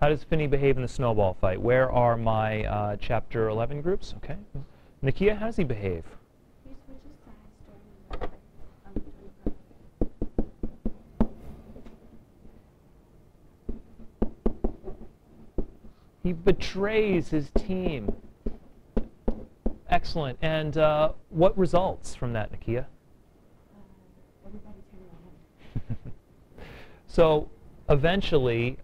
How does Finney behave in the snowball fight? Where are my Chapter 11 groups? Okay. Nakia, how does he behave? He switches sides during He betrays his team. Excellent. And what results from that, Nakia? everybody turning on him. So eventually,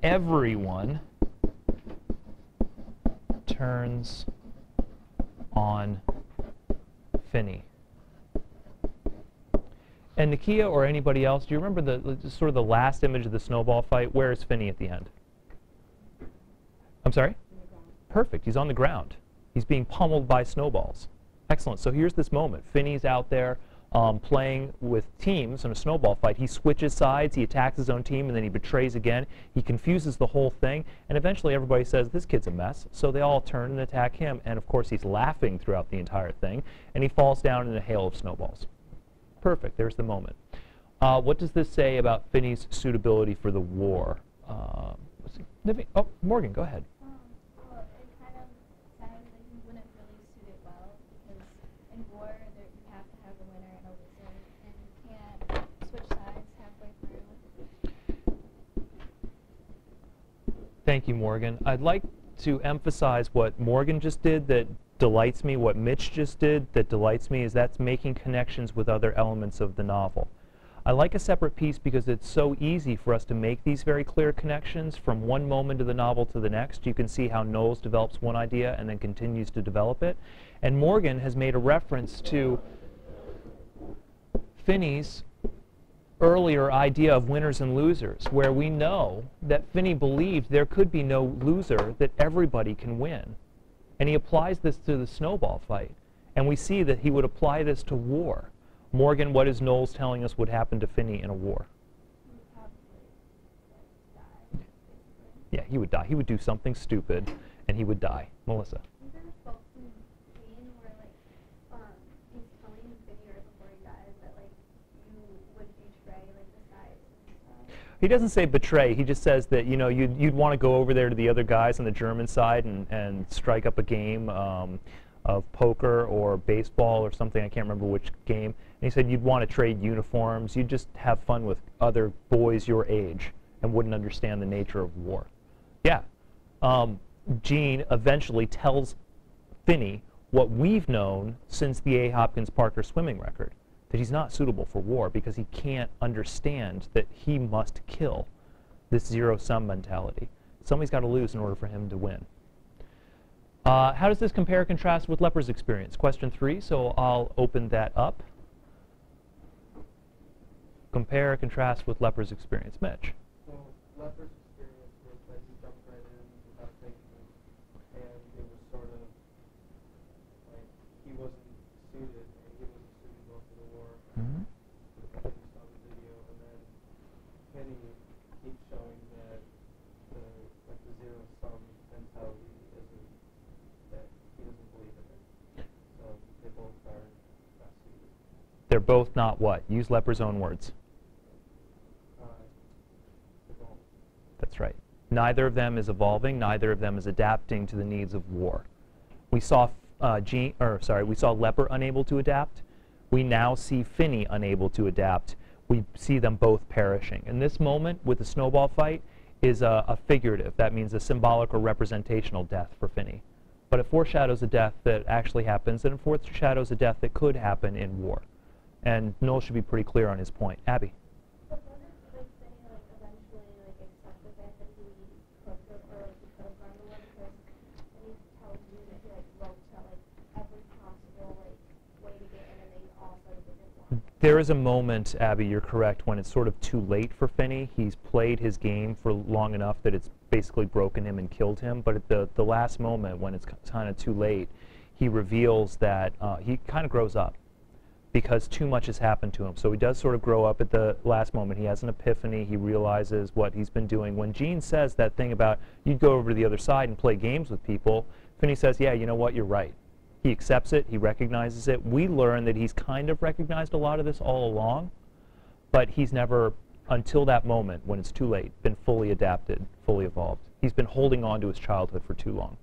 everyone turns on Finney. And Nakia or anybody else, do you remember the sort of the last image of the snowball fight? Where is Finney at the end? I'm sorry? Perfect. He's on the ground. He's being pummeled by snowballs. Excellent. So here's this moment. Finney's out there playing with teams in a snowball fight. He switches sides, he attacks his own team, and then he betrays again. He confuses the whole thing, and eventually everybody says, this kid's a mess. So they all turn and attack him, and of course he's laughing throughout the entire thing, and he falls down in a hail of snowballs. Perfect. There's the moment. What does this say about Finney's suitability for the war? Let's see. Oh, Morgan, go ahead. Well, it kind of said that he wouldn't really suit it well because in war you have to have a winner and a loser, and you can't switch sides halfway through. Thank you, Morgan. I'd like to emphasize what Morgan just did that delights me, what Mitch just did that delights me, is that's making connections with other elements of the novel. I like a separate piece because it's so easy for us to make these very clear connections from one moment of the novel to the next. You can see how Knowles develops one idea and then continues to develop it. And Morgan has made a reference to Finney's earlier idea of winners and losers, where we know that Finney believed there could be no loser, that everybody can win. And he applies this to the snowball fight. And we see that he would apply this to war. Morgan, what is Knowles telling us would happen to Finney in a war? He would probably die. Yeah, he would die. He would do something stupid, and he would die. Melissa. Is there a quote from Jane where he's telling Finney right before he dies that you would betray the sides and stuff? He doesn't say betray. He just says that you'd want to go over there to the other guys on the German side and strike up a game of poker or baseball or something. I can't remember which game. And he said you'd want to trade uniforms. You'd just have fun with other boys your age and wouldn't understand the nature of war. Yeah. Gene eventually tells Finney what we've known since the A. Hopkins Parker swimming record, that he's not suitable for war because he can't understand that he must kill, this zero-sum mentality. Somebody's got to lose in order for him to win. How does this compare and contrast with Lepper's experience? Question 3, so I'll open that up. Compare and contrast with Lepper's experience. Mitch. So Lepper's experience was that he jumped right in without thinking, and it was sort of like he wasn't suited, and he wasn't suited well for the war. Mm-hmm. Like you saw the video, and then Penny keeps showing that the zero-sum mentality isn't, that he doesn't believe in it. So they both are not suited. They're both not what? Use Lepper's own words. That's right. Neither of them is evolving. Neither of them is adapting to the needs of war. We saw we saw Lepper unable to adapt. We now see Finney unable to adapt. We see them both perishing. And this moment with the snowball fight is a figurative. That means a symbolic or representational death for Finney. But it foreshadows a death that actually happens, and it foreshadows a death that could happen in war. And Knowles should be pretty clear on his point. Abby. But what if Finney eventually accept the fact that he could have gone to war, because he tells you that he wrote to every possible way to get in, and they all sort of didn't want. There is a moment, Abby, you're correct, when it's sort of too late for Finney. He's played his game for long enough that it's basically broken him and killed him. But at the last moment, when it's kind of too late, he reveals that he kind of grows up, because too much has happened to him. So he does sort of grow up at the last moment. He has an epiphany. He realizes what he's been doing. When Gene says that thing about you'd go over to the other side and play games with people, Finney says, yeah, you know what, you're right. He accepts it. He recognizes it. We learn that he's kind of recognized a lot of this all along, but he's never until that moment when it's too late, been fully adapted, fully evolved. He's been holding on to his childhood for too long.